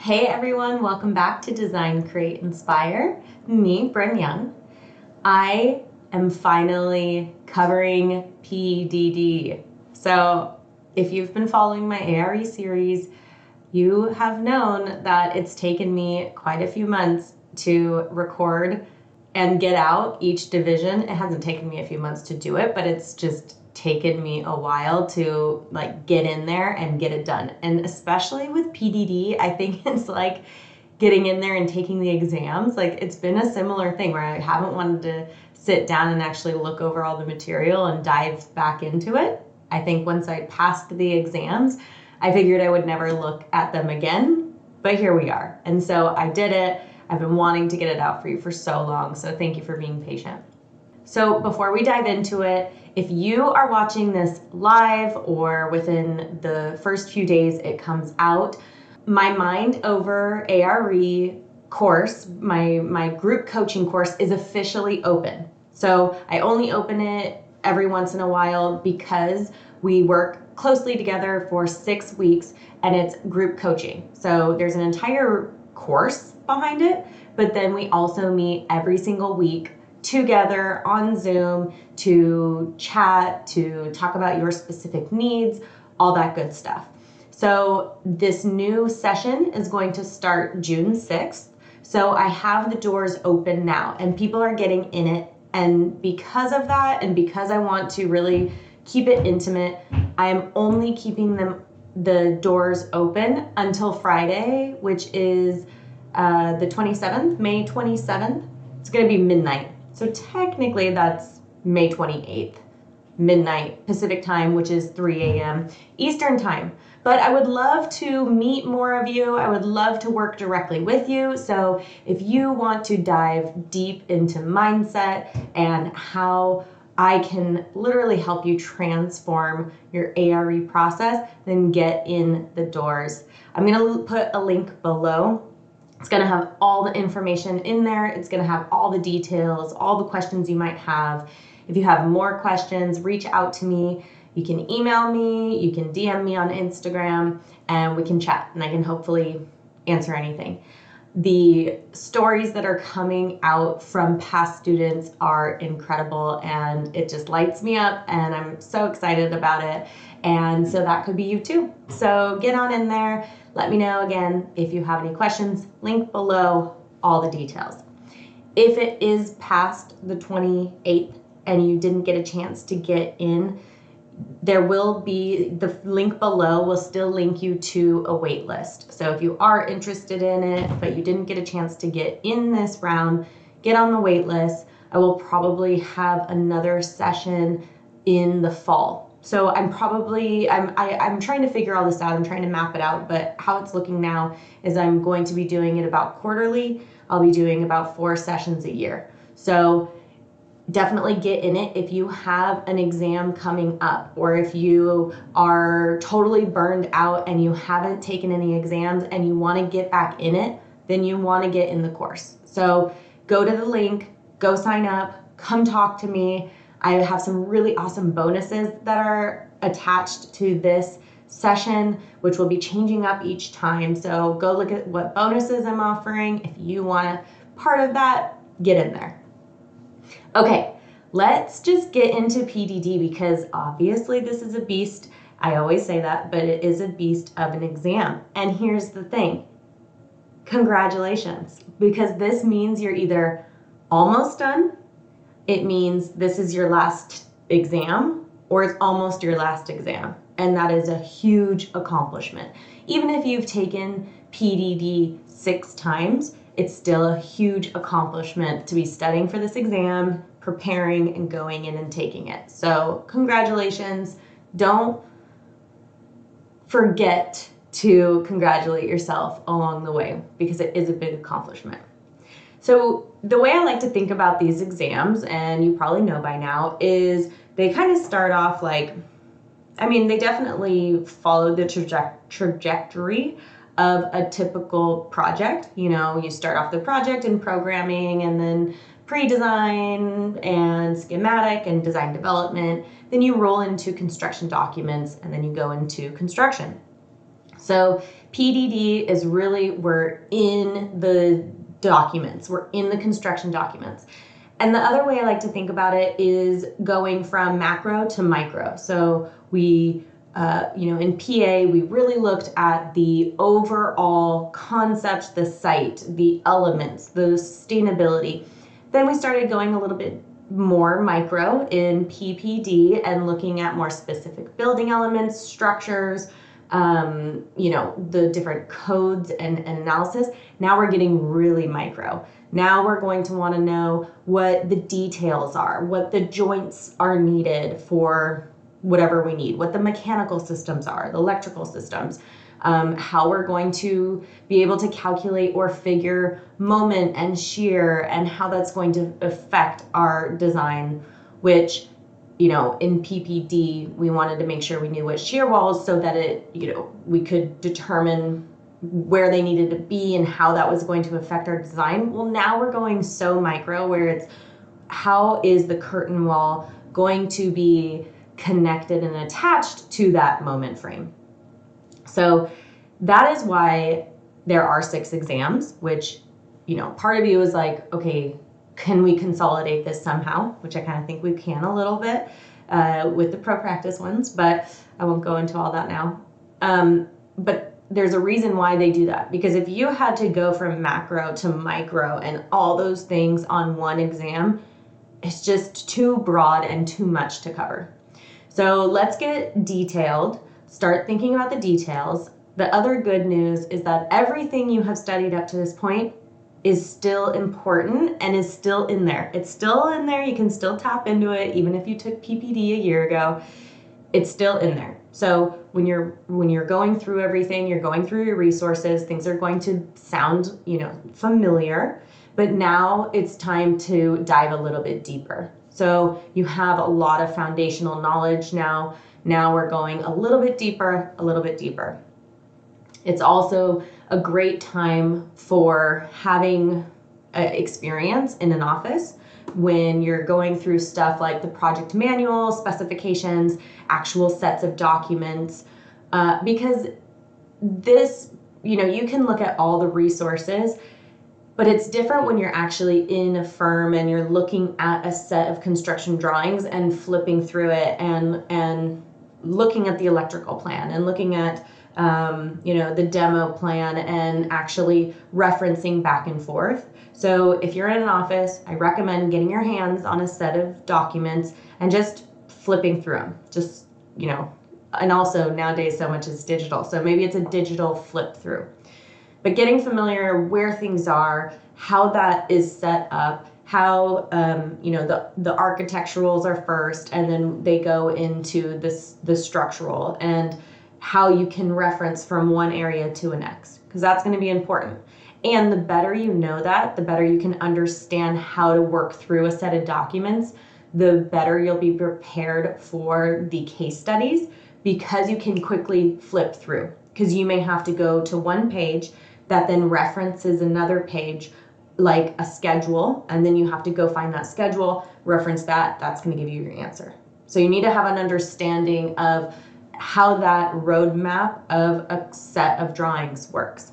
Hey everyone, welcome back to Design, Create, Inspire. Me, Bryn Young. I am finally covering PDD. So if you've been following my ARE series, you have known that it's taken me quite a few months to record and get out each division. It hasn't taken me a few months to do it, but it's just taken me a while to get in there and get it done. And especially with PDD, I think it's like getting in there and taking the exams. It's been a similar thing where I haven't wanted to sit down and actually look over all the material and dive back into it. I think once I passed the exams, I figured I would never look at them again, but here we are. And so I did it. I've been wanting to get it out for you for so long, so thank you for being patient. So before we dive into it, if you are watching this live or within the first few days it comes out, my Mind Over ARE course, my group coaching course is officially open. So I only open it every once in a while because we work closely together for 6 weeks and it's group coaching. So there's an entire course behind it, but then we also meet every single week together on Zoom to chat, to talk about your specific needs, all that good stuff. So this new session is going to start June 6th. So I have the doors open now and people are getting in it. And because of that, and because I want to really keep it intimate, I am only keeping the doors open until Friday, which is the 27th, May 27th. It's going to be midnight. So technically that's May 28th, midnight Pacific time, which is 3 a.m. Eastern time. But I would love to meet more of you. I would love to work directly with you. So if you want to dive deep into mindset and how I can literally help you transform your ARE process, then get in the doors. I'm going to put a link below. It's going to have all the information in there. It's going to have all the details, all the questions you might have. If you have more questions, reach out to me. You can email me, you can DM me on Instagram, and we can chat, and I can hopefully answer anything. The stories that are coming out from past students are incredible, and it just lights me up, and I'm so excited about it. And so that could be you too. So get on in there. Let me know again if you have any questions. Link below, all the details. If it is past the 28th and you didn't get a chance to get in, there will be, the link below will still link you to a wait list. So if you are interested in it, but you didn't get a chance to get in this round, get on the wait list. I will probably have another session in the fall. So I'm trying to figure all this out. I'm trying to map it out, but how it's looking now is I'm going to be doing it about quarterly. I'll be doing about 4 sessions a year. So definitely get in it if you have an exam coming up, or if you are totally burned out and you haven't taken any exams and you want to get back in it, then you want to get in the course. So go to the link, go sign up, come talk to me. I have some really awesome bonuses that are attached to this session, which will be changing up each time. So go look at what bonuses I'm offering. If you want a part of that, get in there. Okay, let's just get into PDD because obviously this is a beast. I always say that, but it is a beast of an exam. And here's the thing. Congratulations, because this means you're either almost done, it means this is your last exam, or it's almost your last exam. And that is a huge accomplishment. Even if you've taken PDD 6 times, it's still a huge accomplishment to be studying for this exam, preparing, and going in and taking it. So congratulations. Don't forget to congratulate yourself along the way because it is a big accomplishment. So the way I like to think about these exams, and you probably know by now, is they kind of start off they definitely follow the trajectory of a typical project. You start off the project in programming and then pre-design and schematic and design development. Then you roll into construction documents and then you go into construction. So PDD is really, we're in the documents, we're in the construction documents. And the other way I like to think about it is going from macro to micro. So we, in PA, we really looked at the overall concept, the site, the elements, the sustainability. Then we started going a little bit more micro in PPD and looking at more specific building elements, structures, the different codes and analysis. Now we're getting really micro. Now we're going to want to know what the details are, what the joints are needed for whatever we need, what the mechanical systems are, the electrical systems, how we're going to be able to calculate or figure moment and shear and how that's going to affect our design, which, in PPD, we wanted to make sure we knew what shear walls so that we could determine where they needed to be and how that was going to affect our design. Well, now we're going so micro where it's how is the curtain wall going to be connected and attached to that moment frame. So that is why there are 6 exams, which, part of you is like, okay, can we consolidate this somehow? Which I kind of think we can a little bit with the pro practice ones, but I won't go into all that now. But there's a reason why they do that, because if you had to go from macro to micro and all those things on one exam, it's just too broad and too much to cover. So let's get detailed, start thinking about the details. The other good news is that everything you have studied up to this point is still important and is still in there. It's still in there. You can still tap into it, even if you took PPD a year ago. It's still in there. So when you're going through everything, you're going through your resources, things are going to sound, familiar, but now it's time to dive a little bit deeper. So you have a lot of foundational knowledge now. Now we're going a little bit deeper, a little bit deeper. It's also a great time for having experience in an office when you're going through stuff like the project manual, specifications, actual sets of documents, because this, you can look at all the resources, but it's different when you're actually in a firm and you're looking at a set of construction drawings and flipping through it and looking at the electrical plan and looking at the demo plan and actually referencing back and forth. So if you're in an office, I recommend getting your hands on a set of documents and just flipping through them. Just, and also nowadays so much is digital. So maybe it's a digital flip through. But getting familiar where things are, how that is set up, how the architecturals are first, and then they go into the structural, and how you can reference from one area to the next, because that's going to be important. And the better you know that, the better you can understand how to work through a set of documents, the better you'll be prepared for the case studies, because you can quickly flip through, because you may have to go to one page that then references another page, like a schedule, and then you have to go find that schedule, reference that, that's going to give you your answer. So you need to have an understanding of how that roadmap of a set of drawings works.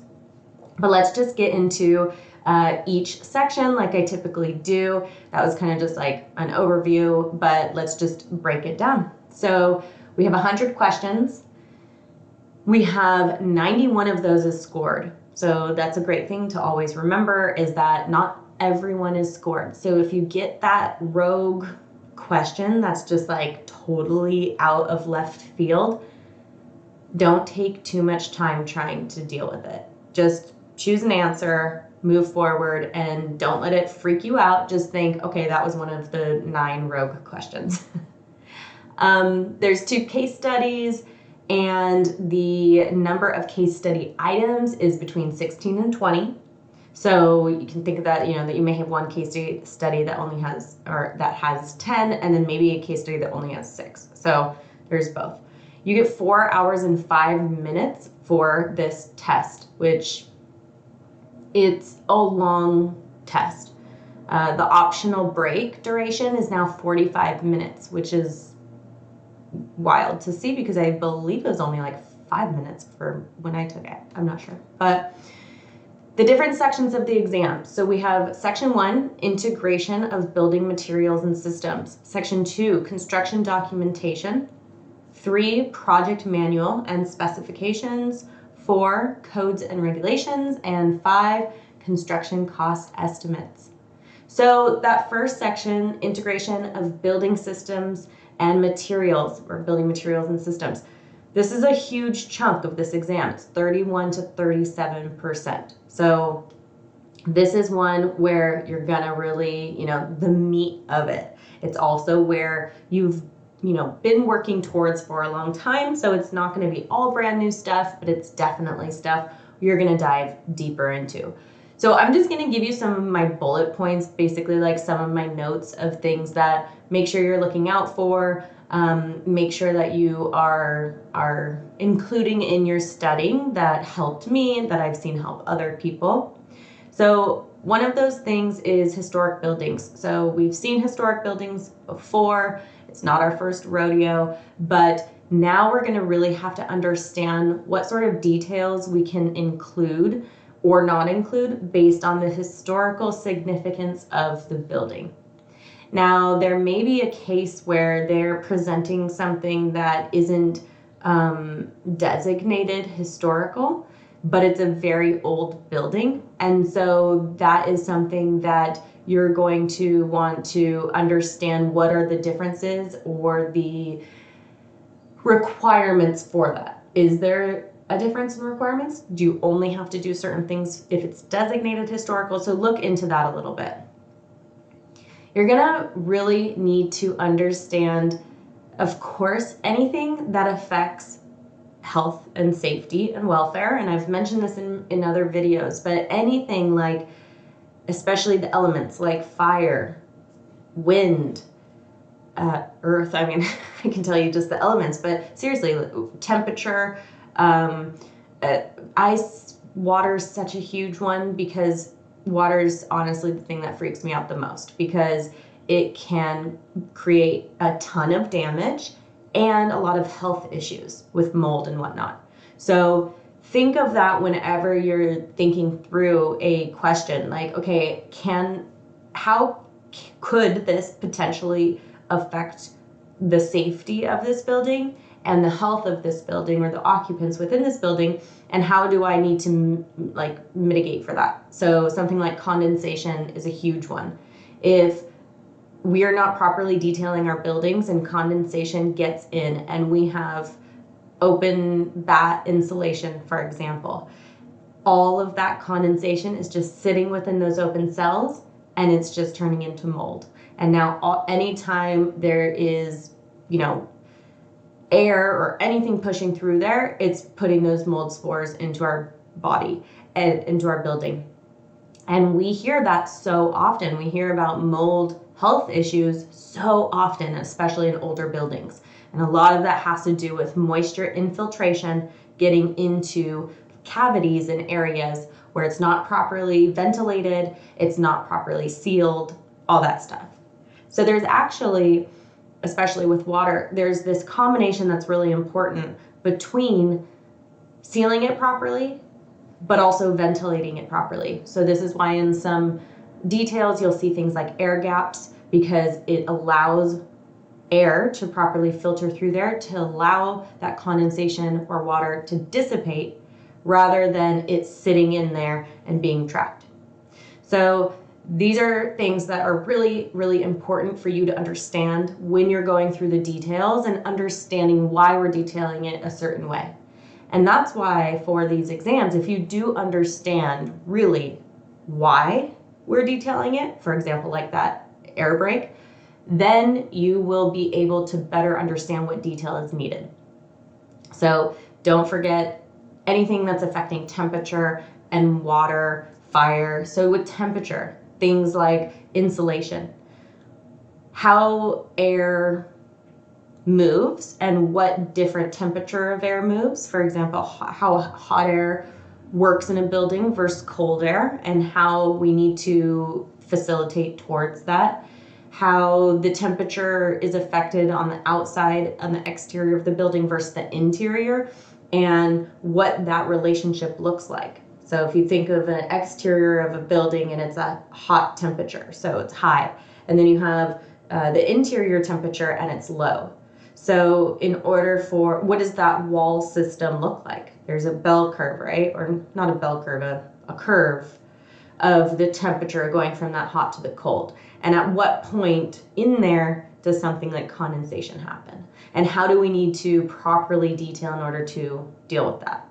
But let's just get into each section like I typically do. That was kind of just like an overview, but let's just break it down. So we have 100 questions. We have 91 of those is scored. So that's a great thing to always remember, is that not everyone is scored. So if you get that rogue question that's just like totally out of left field, don't take too much time trying to deal with it. Just choose an answer, move forward, and don't let it freak you out. Just think, okay, that was one of the 9 rogue questions. There's 2 case studies, and the number of case study items is between 16 and 20. So you can think of that, that you may have one case study that only has, or that has 10, and then maybe a case study that only has 6. So there's both. You get 4 hours and 5 minutes for this test, which it's a long test. The optional break duration is now 45 minutes, which is wild to see, because I believe it was only like 5 minutes for when I took it. I'm not sure. But the different sections of the exam. So we have section 1, integration of building materials and systems. Section 2, construction documentation. 3, project manual and specifications. 4, codes and regulations. And 5, construction cost estimates. So that first section, integration of building systems and materials, or building materials and systems. This is a huge chunk of this exam. It's 31 to 37%. So this is one where you're gonna really, the meat of it. It's also where you've, been working towards for a long time. So it's not gonna be all brand new stuff, but it's definitely stuff you're gonna dive deeper into. So I'm just gonna give you some of my bullet points, basically like some of my notes of things that make sure you're looking out for. Make sure that you are including in your studying that helped me, that I've seen help other people. So one of those things is historic buildings. So we've seen historic buildings before. It's not our first rodeo, but now we're going to really have to understand what sort of details we can include or not include based on the historical significance of the building. Now, there may be a case where they're presenting something that isn't designated historical, but it's a very old building. And so that is something that you're going to want to understand what are the differences or the requirements for that. Is there a difference in requirements? Do you only have to do certain things if it's designated historical? So look into that a little bit. You're gonna really need to understand, of course, anything that affects health and safety and welfare. And I've mentioned this in other videos, but anything like, especially the elements like fire, wind, earth. I mean, I can tell you just the elements, but seriously, temperature, ice, water is such a huge one because water is honestly the thing that freaks me out the most because it can create a ton of damage and a lot of health issues with mold and whatnot. So think of that whenever you're thinking through a question like, okay, how could this potentially affect the safety of this building and the health of this building or the occupants within this building, and how do I need to mitigate for that? So something like condensation is a huge one. If we are not properly detailing our buildings and condensation gets in and we have open batt insulation, for example, all of that condensation is just sitting within those open cells and it's just turning into mold. And now anytime there is, air or anything pushing through there, it's putting those mold spores into our body and into our building. And we hear that so often. We hear about mold health issues so often, especially in older buildings. And a lot of that has to do with moisture infiltration getting into cavities in areas where it's not properly ventilated, it's not properly sealed, all that stuff. So there's actually, especially with water, there's this combination that's really important between sealing it properly, but also ventilating it properly. So this is why in some details you'll see things like air gaps, because it allows air to properly filter through there to allow that condensation or water to dissipate rather than it sitting in there and being trapped. So these are things that are really, really important for you to understand when you're going through the details and understanding why we're detailing it a certain way. And that's why for these exams, if you do understand really why we're detailing it, for example, like that air brake, then you will be able to better understand what detail is needed. So don't forget anything that's affecting temperature and water, fire. So with temperature, things like insulation, how air moves and what different temperature of air moves. For example, how hot air works in a building versus cold air and how we need to facilitate towards that. How the temperature is affected on the outside, on the exterior of the building versus the interior. and what that relationship looks like. So if you think of an exterior of a building and it's a hot temperature, so it's high, and then you have the interior temperature and it's low. So in order for, what does that wall system look like? There's a bell curve, right? Or not a bell curve, a curve of the temperature going from that hot to the cold. And at what point in there does something like condensation happen? And how do we need to properly detail in order to deal with that?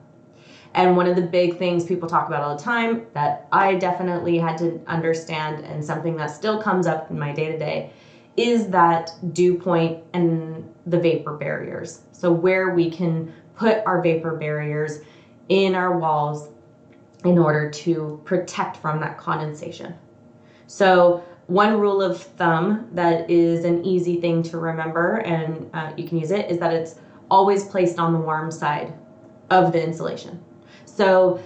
And one of the big things people talk about all the time that I definitely had to understand, and something that still comes up in my day-to-day, is that dew point and the vapor barriers. So where we can put our vapor barriers in our walls in order to protect from that condensation. So one rule of thumb that is an easy thing to remember, and you can use it, is that it's always placed on the warm side of the insulation. So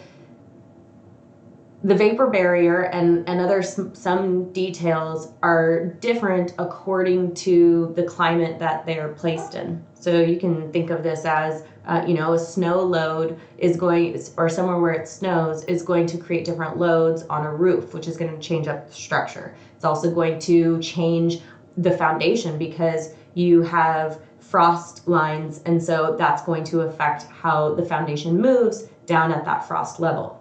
the vapor barrier and other some details are different according to the climate that they're placed in. So you can think of this as, a snow load is going, or somewhere where it snows, is going to create different loads on a roof, which is going to change up the structure. It's also going to change the foundation because you have frost lines, and so that's going to affect how the foundation moves down at that frost level.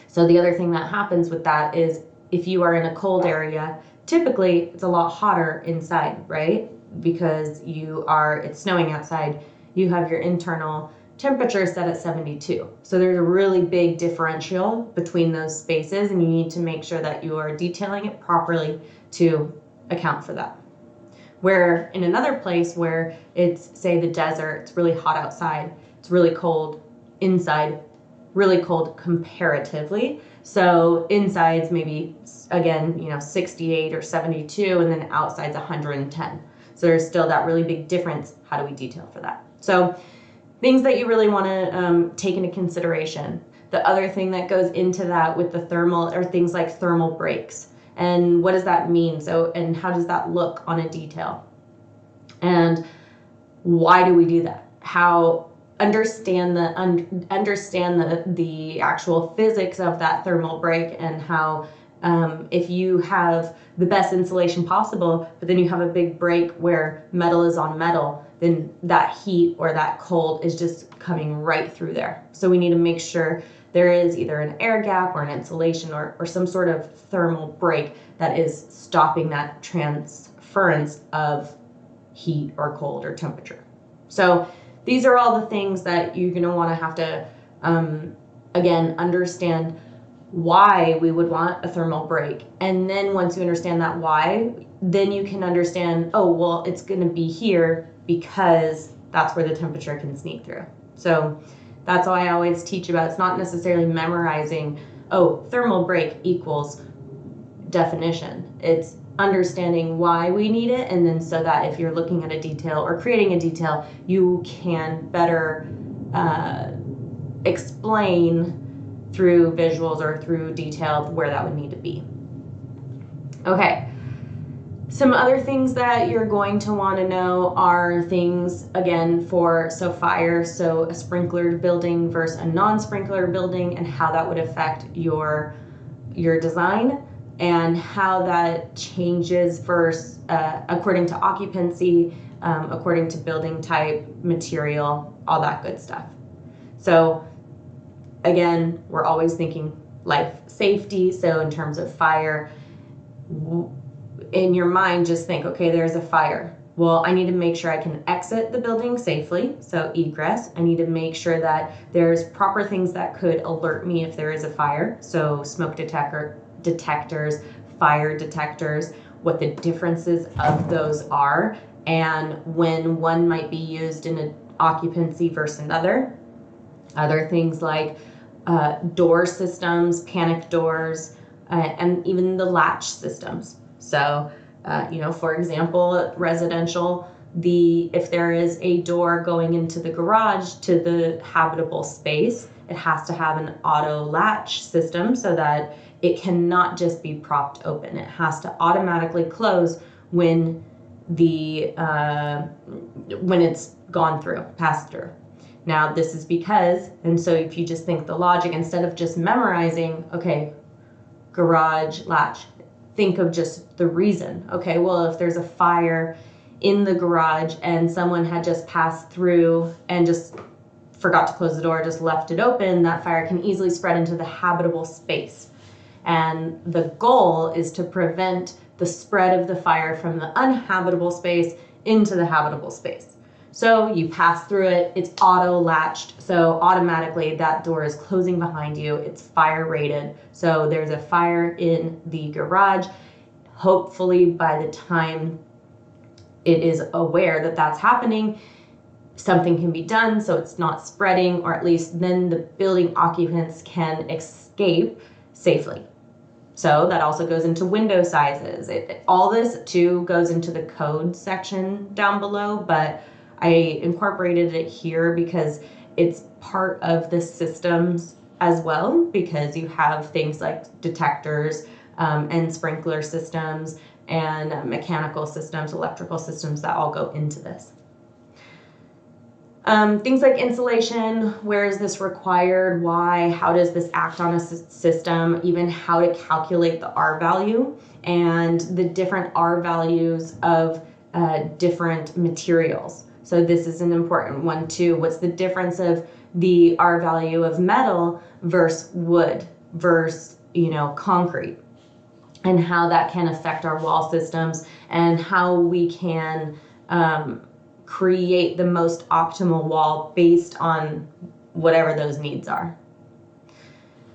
So the other thing that happens with that is if you are in a cold area, typically it's a lot hotter inside, right? Because it's snowing outside, you have your internal temperature set at 72. So there's a really big differential between those spaces, and you need to make sure that you are detailing it properly to account for that. Where in another place where it's, say, the desert, it's really hot outside, it's really cold inside, really cold comparatively. So inside's maybe, again, 68 or 72, and then outside's 110. So there's still that really big difference. How do we detail for that? So things that you really want to take into consideration. The other thing that goes into that with the thermal are things like thermal breaks. And what does that mean? So, and how does that look on a detail? And why do we do that? How understand the actual physics of that thermal break, and how if you have the best insulation possible, but then you have a big break where metal is on metal, then that heat or that cold is just coming right through there. So we need to make sure there is either an air gap or an insulation or some sort of thermal break that is stopping that transference of heat or cold or temperature. So these are all the things that you're going to want to have to, again, understand why we would want a thermal break. And then once you understand that why, then you can understand, oh, well, it's going to be here because that's where the temperature can sneak through. So that's why I always teach about, it's not necessarily memorizing, oh, thermal break equals definition. It's understanding why we need it, and then so that if you're looking at a detail or creating a detail, you can better explain through visuals or through detail where that would need to be. Okay, some other things that you're going to want to know are things, again, for fire, so a sprinklered building versus a non-sprinkler building, and how that would affect your design, and how that changes versus according to occupancy, according to building type, material, all that good stuff. So again, we're always thinking life safety. So in terms of fire, in your mind, just think, okay, there's a fire. Well, I need to make sure I can exit the building safely, so egress. I need to make sure that there's proper things that could alert me if there is a fire, so smoke detectors, fire detectors, what the differences of those are, and when one might be used in an occupancy versus another. Other things like door systems, panic doors, and even the latch systems. So, for example, residential, if there is a door going into the garage to the habitable space, it has to have an auto latch system so that it cannot just be propped open. It has to automatically close when it's gone through, passed through. Now this is because, and so if you just think the logic, instead of just memorizing, okay, garage latch, think of just the reason. Okay, well, if there's a fire in the garage and someone had just passed through and just forgot to close the door, just left it open, that fire can easily spread into the habitable space. And the goal is to prevent the spread of the fire from the uninhabitable space into the habitable space. So you pass through it, it's auto latched, so automatically that door is closing behind you, it's fire rated. So there's a fire in the garage. Hopefully by the time it is aware that that's happening, something can be done so it's not spreading, or at least then the building occupants can escape safely. So that also goes into window sizes. All this too goes into the code section down below, but I incorporated it here because it's part of the systems as well, because you have things like detectors and sprinkler systems and mechanical systems, electrical systems that all go into this. Things like insulation, where is this required, why, how does this act on a system, even how to calculate the R value and the different R values of different materials. So this is an important one too. What's the difference of the R value of metal versus wood versus, concrete, and how that can affect our wall systems and how we can create the the optimal wall based on whatever those needs are.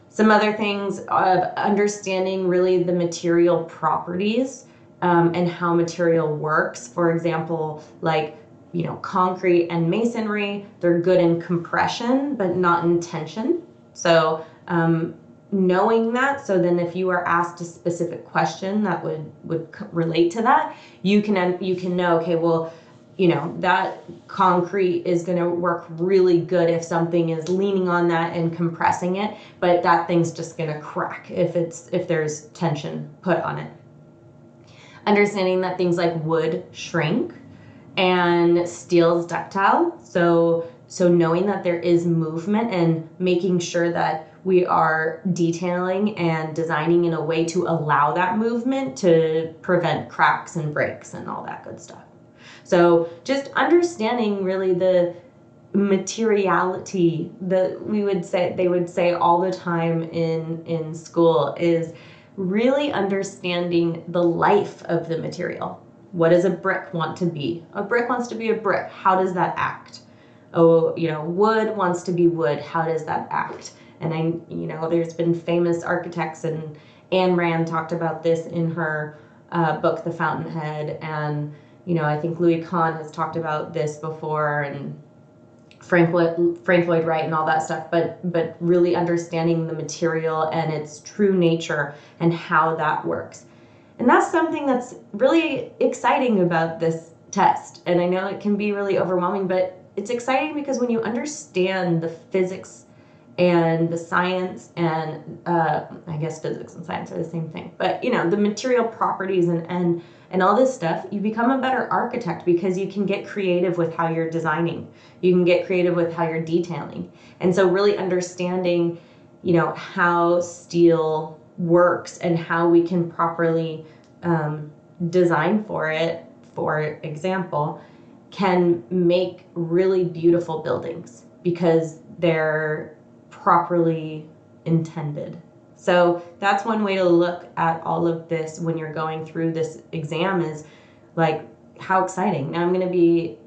Some other things of understanding really the material properties and how material works. For example, like, concrete and masonry, they're good in compression, but not in tension. So knowing that, so then if you are asked a specific question that would relate to that, you can know, okay, well, that concrete is going to work really good if something is leaning on that and compressing it, but that thing's just going to crack if there's tension put on it. Understanding that things like wood shrink and steel is ductile, so knowing that there is movement and making sure that we are detailing and designing in a way to allow that movement to prevent cracks and breaks and all that good stuff. So just understanding really the materiality that they would say all the time in school is really understanding the life of the material. What does a brick want to be? A brick wants to be a brick. How does that act? Oh, wood wants to be wood. How does that act? And there's been famous architects, and Ayn Rand talked about this in her book, The Fountainhead, and I think Louis Kahn has talked about this before, and Frank Lloyd Wright and all that stuff, but really understanding the material and its true nature and how that works. And that's something that's really exciting about this test. And I know it can be really overwhelming, but it's exciting because when you understand the physics and the science, and I guess physics and science are the same thing, but the material properties and all this stuff, you become a better architect because you can get creative with how you're designing. You can get creative with how you're detailing. And so really understanding, how steel works and how we can properly design for it, for example, can make really beautiful buildings because they're properly intended. So that's one way to look at all of this when you're going through this exam, is like, how exciting. Now I'm going to be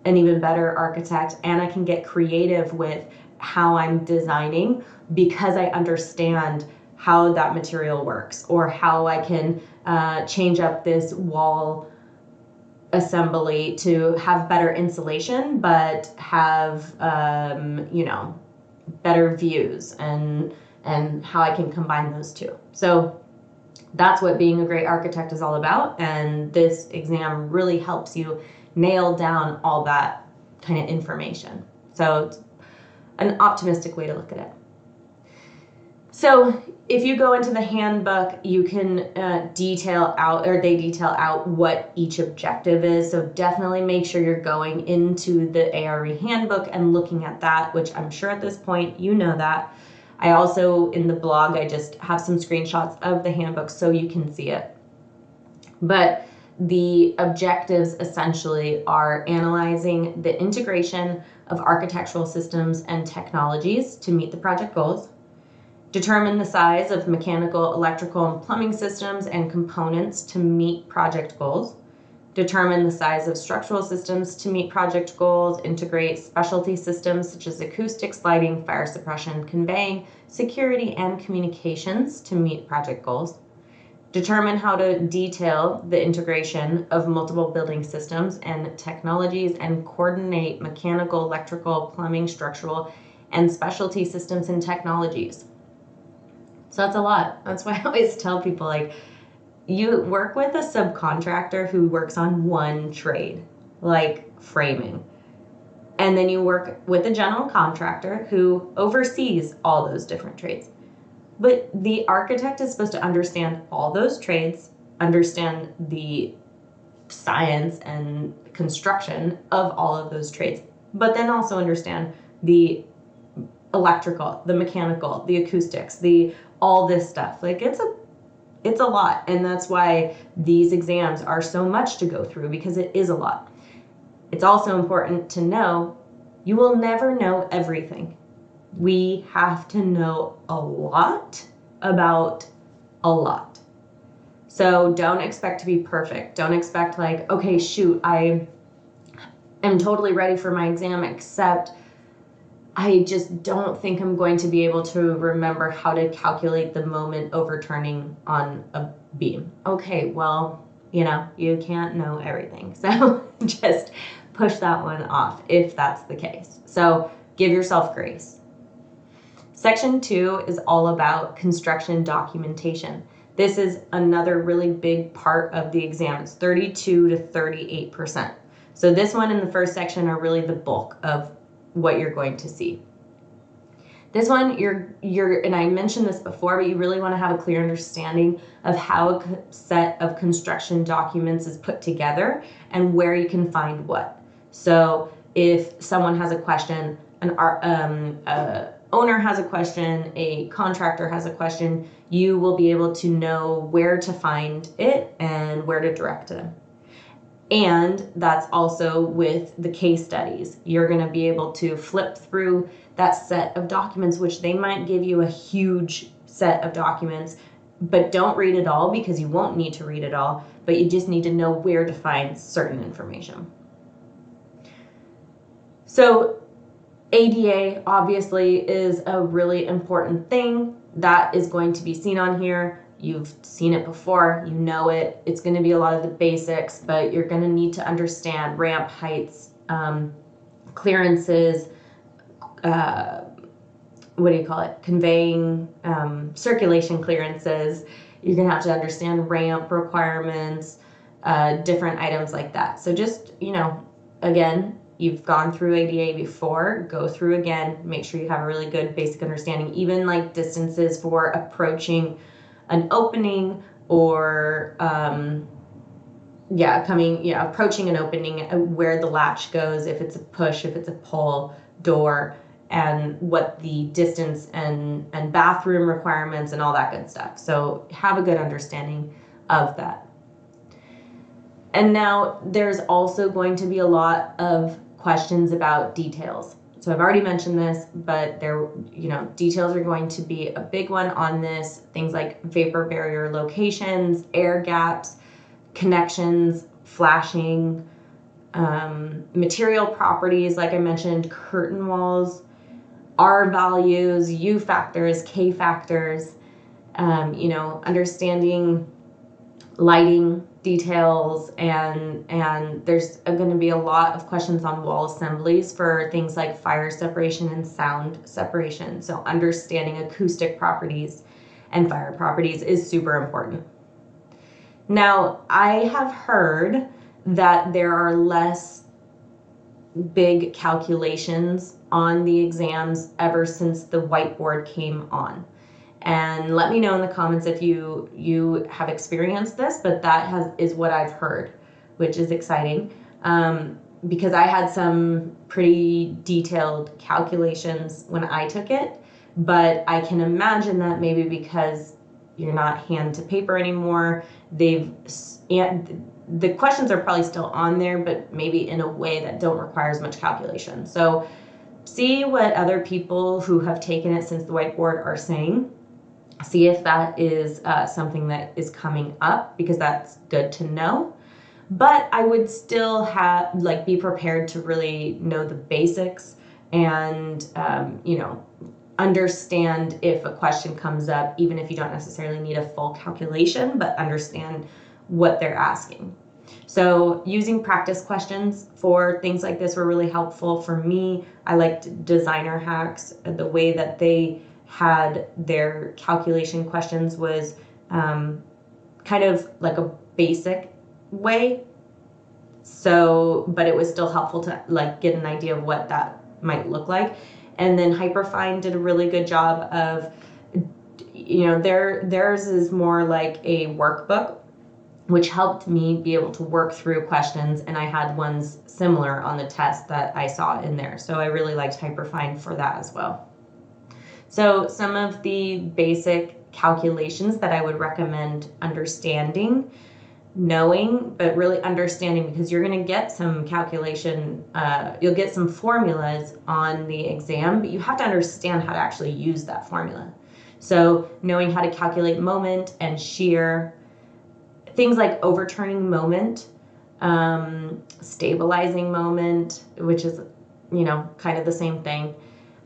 an even better architect, and I can get creative with how I'm designing because I understand how that material works, or how I can change up this wall assembly to have better insulation, but have, better views, and how I can combine those two. So that's what being a great architect is all about. And this exam really helps you nail down all that kind of information. So it's an optimistic way to look at it. So if you go into the handbook, you can detail out, or they detail out what each objective is. So definitely make sure you're going into the ARE handbook and looking at that, which I'm sure at this point you know that. I also, in the blog, I just have some screenshots of the handbook so you can see it. But the objectives essentially are analyzing the integration of architectural systems and technologies to meet the project goals, determine the size of mechanical, electrical, and plumbing systems and components to meet project goals, determine the size of structural systems to meet project goals, integrate specialty systems such as acoustics, lighting, fire suppression, conveying, security, and communications to meet project goals, determine how to detail the integration of multiple building systems and technologies and coordinate mechanical, electrical, plumbing, structural, and specialty systems and technologies. So that's a lot. That's why I always tell people, like, you work with a subcontractor who works on one trade, like framing. And then you work with a general contractor who oversees all those different trades. But the architect is supposed to understand all those trades, understand the science and construction of all of those trades, but then also understand the electrical, the mechanical, the acoustics, all this stuff. Like, it's a lot, and that's why these exams are so much to go through, because it is a lot. It's also important to know you will never know everything. We have to know a lot about a lot. So don't expect to be perfect. Don't expect, like, okay, shoot, I am totally ready for my exam, except I just don't think I'm going to be able to remember how to calculate the moment overturning on a beam. Okay, well, you can't know everything. So just push that one off if that's the case. So give yourself grace. Section 2 is all about construction documentation. This is another really big part of the exam. It's 32 to 38%. So this one and the first section are really the bulk of what you're going to see. This one, and I mentioned this before, but you really want to have a clear understanding of how a set of construction documents is put together and where you can find what. So if someone has a question, an owner has a question, a contractor has a question, you will be able to know where to find it and where to direct them. And that's also with the case studies. You're going to be able to flip through that set of documents, which they might give you a huge set of documents, but don't read it all, because you won't need to read it all, but you just need to know where to find certain information. So ADA obviously is a really important thing that is going to be seen on here. You've seen it before, you know it. It's going to be a lot of the basics, but you're going to need to understand ramp heights, clearances, conveying, circulation clearances. You're going to have to understand ramp requirements, different items like that. So just, again, you've gone through ADA before, go through again, make sure you have a really good basic understanding, even like distances for approaching an opening or approaching an opening, where the latch goes, if it's a push, if it's a pull, door, and what the distance and bathroom requirements and all that good stuff. So have a good understanding of that. And now there's also going to be a lot of questions about details. So I've already mentioned this, but details are going to be a big one on this. Things like vapor barrier locations, air gaps, connections, flashing, material properties, like I mentioned, curtain walls, R values, U factors, K factors, understanding lighting details, and there's going to be a lot of questions on wall assemblies for things like fire separation and sound separation. So understanding acoustic properties and fire properties is super important. Now, I have heard that there are less big calculations on the exams ever since the whiteboard came on. And let me know in the comments if you have experienced this, but that is what I've heard, which is exciting. Because I had some pretty detailed calculations when I took it, but I can imagine that maybe because you're not hand to paper anymore, the questions are probably still on there, but maybe in a way that don't require as much calculation. So see what other people who have taken it since the whiteboard are saying. See if that is something that is coming up, because that's good to know. But I would still be prepared to really know the basics and, understand if a question comes up, even if you don't necessarily need a full calculation, but understand what they're asking. So using practice questions for things like this were really helpful for me. I liked designer hacks. The way that they had their calculation questions was kind of like a basic way. So, but it was still helpful to get an idea of what that might look like. And then Hyperfine did a really good job of, theirs is more like a workbook, which helped me be able to work through questions. And I had ones similar on the test that I saw in there. So I really liked Hyperfine for that as well. So some of the basic calculations that I would recommend understanding, knowing, but really understanding, because you're going to get some calculation, you'll get some formulas on the exam, but you have to understand how to actually use that formula. So knowing how to calculate moment and shear, things like overturning moment, stabilizing moment, which is, kind of the same thing.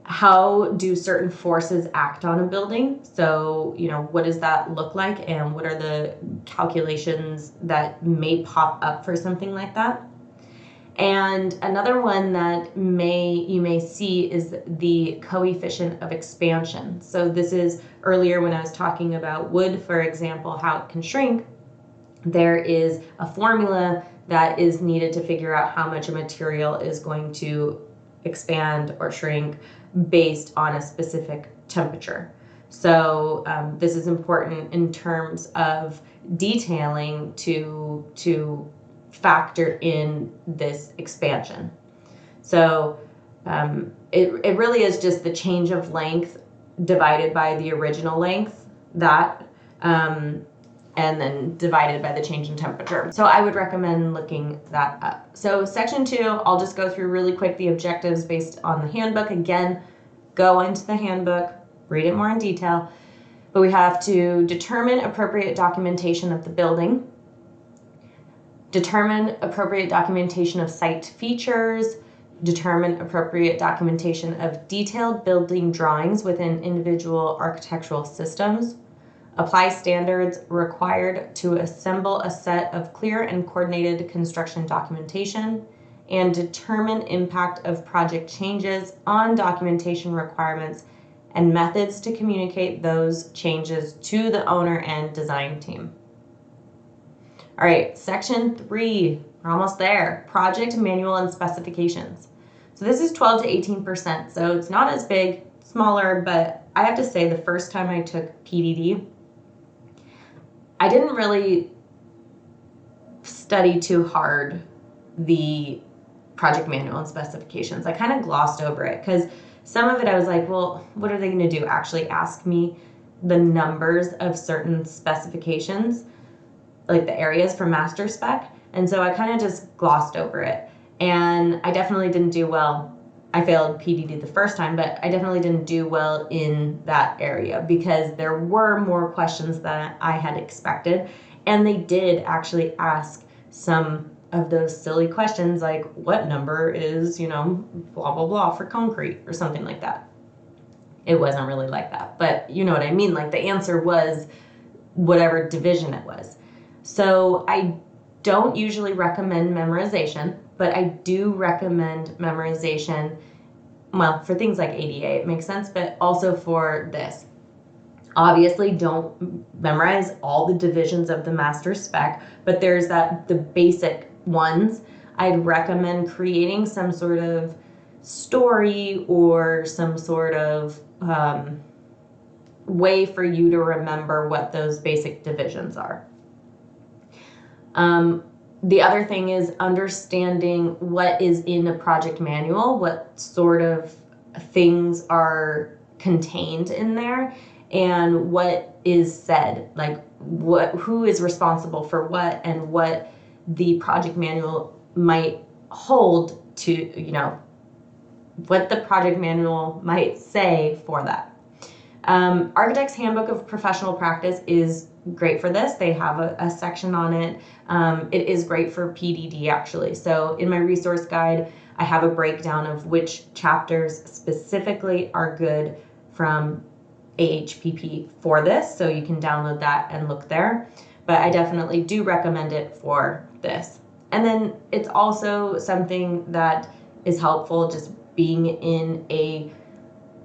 How do certain forces act on a building? So, what does that look like, and what are the calculations that may pop up for something like that? And another one that you may see is the coefficient of expansion. So this is earlier when I was talking about wood, for example, how it can shrink. There is a formula that is needed to figure out how much a material is going to expand or shrink based on a specific temperature. So this is important in terms of detailing to factor in this expansion. So it really is just the change of length divided by the original length, and then divided by the change in temperature. So I would recommend looking that up. So section 2, I'll just go through really quick the objectives based on the handbook. Again, go into the handbook, read it more in detail. But we have to determine appropriate documentation of the building, determine appropriate documentation of site features, determine appropriate documentation of detailed building drawings within individual architectural systems, apply standards required to assemble a set of clear and coordinated construction documentation, and determine impact of project changes on documentation requirements and methods to communicate those changes to the owner and design team. All right, section 3, we're almost there. Project manual and specifications. So this is 12 to 18%, so it's not as big, smaller, but I have to say the first time I took PDD, I didn't really study too hard the project manual and specifications. I kind of glossed over it because some of it I was like, well, what are they going to do? Actually ask me the numbers of certain specifications, like the areas for master spec. And so I kind of just glossed over it. And I definitely didn't do well. I failed PDD the first time, but I definitely didn't do well in that area because there were more questions than I had expected. And they did actually ask some of those silly questions like what number is, blah, blah, blah for concrete or something like that. It wasn't really like that, but you know what I mean? Like the answer was whatever division it was. So I don't usually recommend memorization, but I do recommend memorization, well, for things like ADA, it makes sense, but also for this. Obviously, don't memorize all the divisions of the master spec, but there's the basic ones. I'd recommend creating some sort of story or some sort of way for you to remember what those basic divisions are. The other thing is understanding what is in a project manual, what sort of things are contained in there, and what is said, like who is responsible for what, and what the project manual might hold to, what the project manual might say for that. Architect's Handbook of Professional Practice is great for this. They have a section on it. It is great for PDD actually. So in my resource guide, I have a breakdown of which chapters specifically are good from AHPP for this. So you can download that and look there. But I definitely do recommend it for this. And then it's also something that is helpful just being in a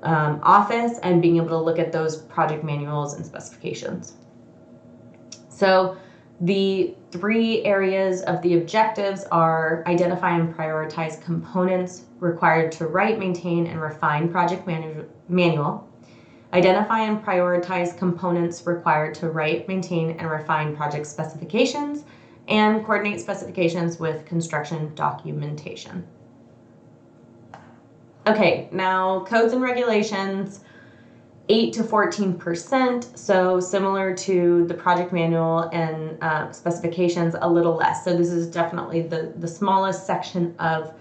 office and being able to look at those project manuals and specifications. So the 3 areas of the objectives are identify and prioritize components required to write, maintain, and refine project manual, identify and prioritize components required to write, maintain, and refine project specifications, and coordinate specifications with construction documentation. Okay, now codes and regulations, 8 to 14%, so similar to the project manual and specifications, a little less. So this is definitely the smallest section of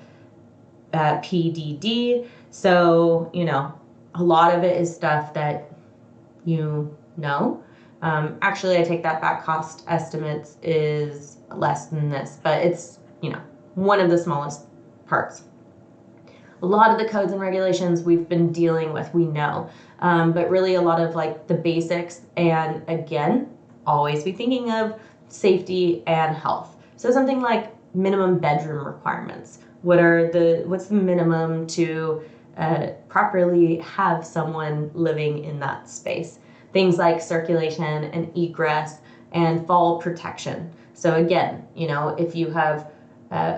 PDD. So, a lot of it is stuff that actually, I take that back. Cost estimates is less than this, but it's, one of the smallest parts. A lot of the codes and regulations we've been dealing with, we know, but really a lot of like the basics, and again, always be thinking of safety and health. So something like minimum bedroom requirements. What's the minimum to properly have someone living in that space? Things like circulation and egress and fall protection. So again, if you have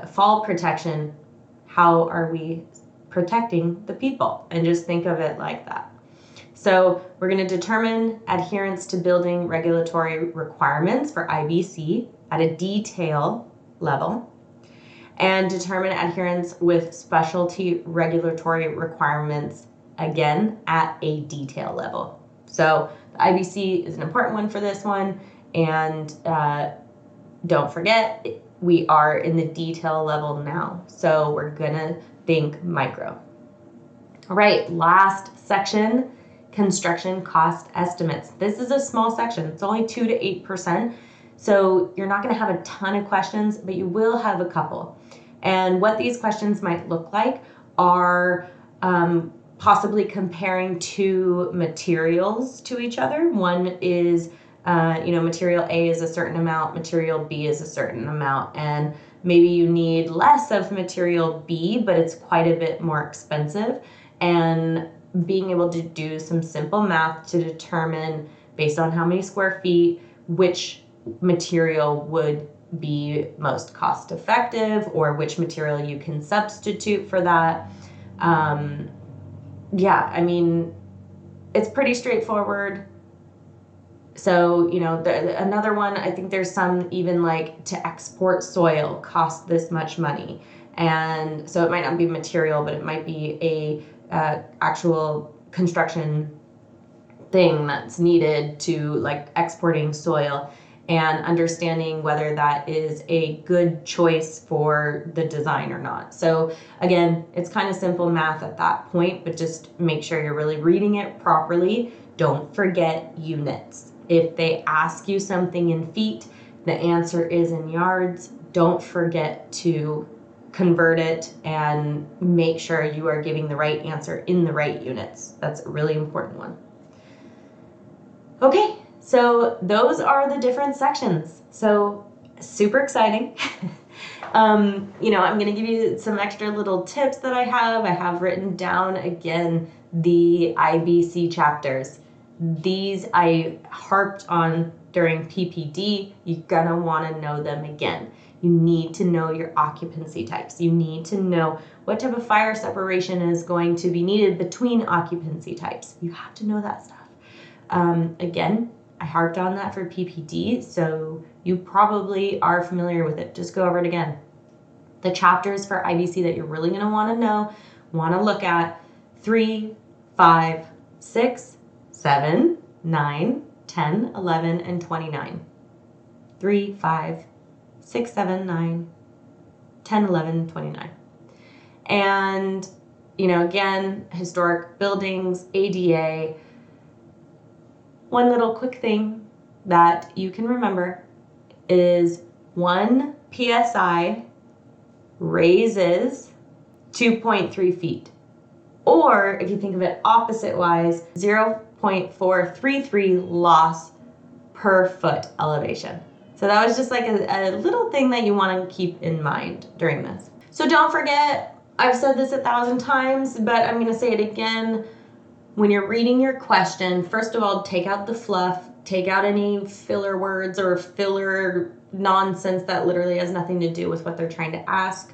fall protection, how are we protecting the people? And just think of it like that. So we're going to determine adherence to building regulatory requirements for IBC at a detail level, and determine adherence with specialty regulatory requirements, again, at a detail level. So the IBC is an important one for this one, and don't forget, we are in the detail level now, so we're gonna think micro. All right, last section, construction cost estimates. This is a small section. It's only 2 to 8%, so you're not gonna have a ton of questions, but you will have a couple. And what these questions might look like are possibly comparing 2 materials to each other. One is material A is a certain amount, material B is a certain amount, and maybe you need less of material B, but it's quite a bit more expensive. And being able to do some simple math to determine, based on how many square feet, which material would be most cost effective, or which material you can substitute for that. It's pretty straightforward. So, another one, I think there's some even like to export soil costs this much money. And so it might not be material, but it might be a actual construction thing that's needed to like exporting soil, and understanding whether that is a good choice for the design or not. So again, it's kind of simple math at that point, but just make sure you're really reading it properly. Don't forget units. If they ask you something in feet, the answer is in yards. Don't forget to convert it and make sure you are giving the right answer in the right units. That's a really important one. Okay, so those are the different sections. So super exciting. I'm going to give you some extra little tips that I have written down again, the IBC chapters. These I harped on during PPD. You're gonna want to know them again. You need to know your occupancy types. You need to know what type of fire separation is going to be needed between occupancy types. You have to know that stuff. Again, I harped on that for PPD, so you probably are familiar with it. Just go over it again. The chapters for IBC that you're really going to want to know, want to look at 3, 5, 6, 7, 9, 10, 11, and 29. 3, 5, 6, 7, 9, 10, 11, 29. And, again, historic buildings, ADA. One little quick thing that you can remember is 1 PSI raises 2.3 feet. Or if you think of it opposite wise, 0.433 loss per foot elevation. So that was just like a little thing that you want to keep in mind during this. So don't forget, I've said this 1,000 times, but I'm going to say it again. When you're reading your question, first of all, take out the fluff, take out any filler words or filler nonsense that literally has nothing to do with what they're trying to ask.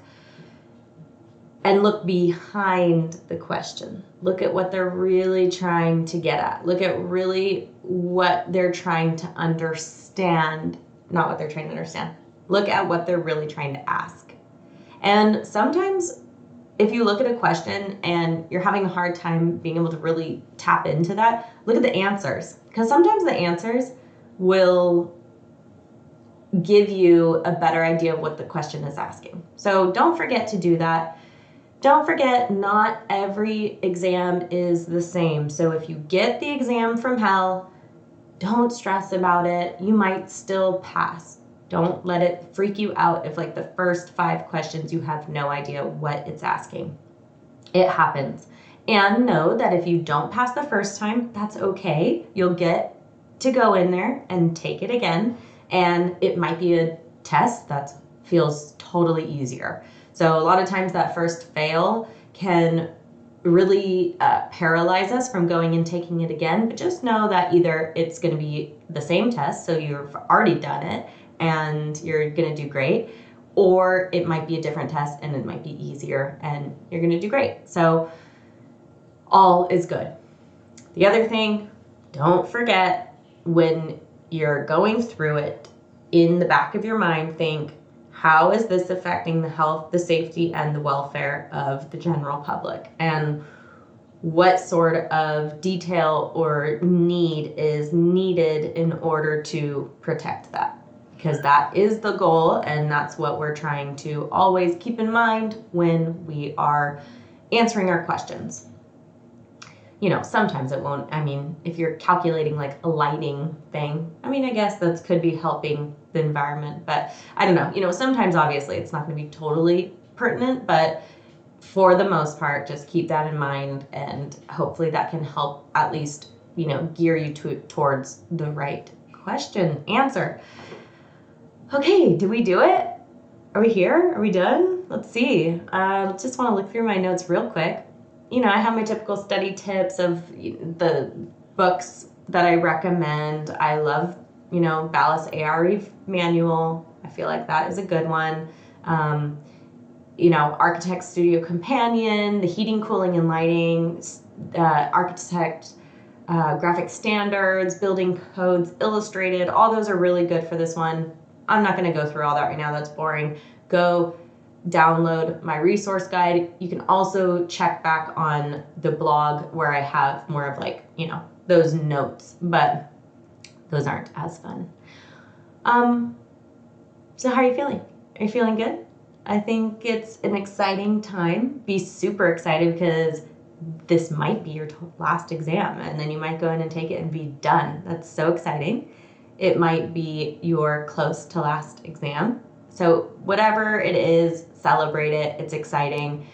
And look behind the question. Look at what they're really trying to get at. Look at really what they're trying to understand, not what they're trying to understand. Look at what they're really trying to ask. And sometimes if you look at a question and you're having a hard time being able to really tap into that, look at the answers. Because sometimes the answers will give you a better idea of what the question is asking. So don't forget to do that. Don't forget, not every exam is the same. So if you get the exam from hell, don't stress about it. You might still pass. Don't let it freak you out if like the first 5 questions you have no idea what it's asking. It happens. And know that if you don't pass the first time, that's okay. You'll get to go in there and take it again. And it might be a test that feels totally easier. So a lot of times that first fail can really paralyze us from going and taking it again. But just know that either it's going to be the same test, so you've already done it and you're going to do great, or it might be a different test and it might be easier and you're going to do great. So all is good. The other thing, don't forget, when you're going through it, in the back of your mind, think, how is this affecting the health, the safety, and the welfare of the general public? And what sort of detail or need is needed in order to protect that? Because that is the goal, and that's what we're trying to always keep in mind when we are answering our questions. Sometimes it won't. If you're calculating like a lighting thing, I guess that could be helping the environment, but I don't know. Sometimes obviously it's not going to be totally pertinent, but for the most part, just keep that in mind, and hopefully that can help at least, gear you towards the right question answer. Okay, did we do it? Are we here? Are we done? Let's see. Just want to look through my notes real quick. I have my typical study tips of the books that I recommend. I love, Ballas ARE manual. I feel like that is a good one. Architect Studio Companion, the heating, cooling, and lighting, Architect Graphic Standards, Building Codes Illustrated. All those are really good for this one. I'm not going to go through all that right now. That's boring. Go download my resource guide. You can also check back on the blog where I have more of those notes, but those aren't as fun. So how are you feeling? Are you feeling good? I think it's an exciting time. Be super excited because this might be your last exam, and then you might go in and take it and be done. That's so exciting. It might be your close to last exam. So whatever it is, celebrate it. It's exciting.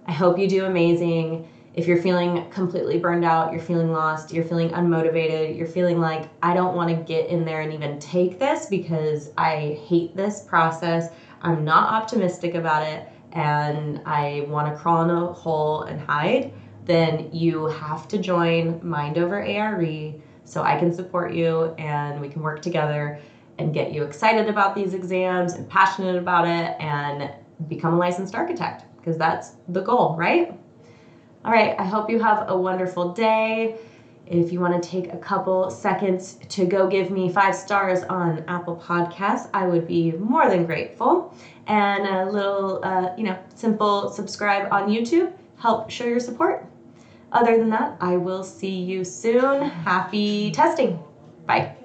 I hope you do amazing. If you're feeling completely burned out, you're feeling lost, you're feeling unmotivated, you're feeling like, I don't want to get in there and even take this because I hate this process, I'm not optimistic about it, and I want to crawl in a hole and hide, then you have to join Mind Over ARE so I can support you and we can work together and get you excited about these exams and passionate about it and become a licensed architect, because that's the goal, right? All right, I hope you have a wonderful day. If you want to take a couple seconds to go give me 5 stars on Apple Podcasts, I would be more than grateful. And a little, simple subscribe on YouTube, help show your support. Other than that, I will see you soon. Happy testing. Bye.